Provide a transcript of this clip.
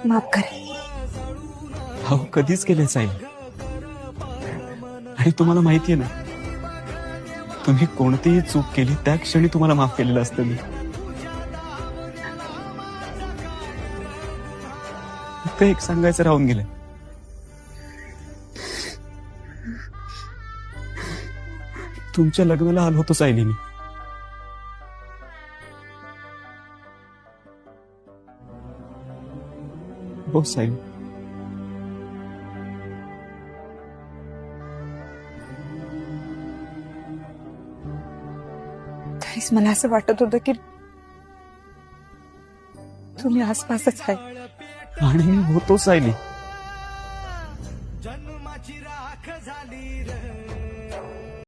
माफ करा. हो कधीच केले साहेब. आणि तुम्हाला माहितीये ना, तुम्ही कोणतीही चूक केली त्या क्षणी तुम्हाला माफ केलेलं असतं मी. फक्त एक सांगायचं राहून गेलं. तुमच्या लग्नाला आलो होतो सायली मी. हो सायली. तरीच मला असं वाटत होतं की तुम्ही आसपासच आहे. आणि मी होतो सायली.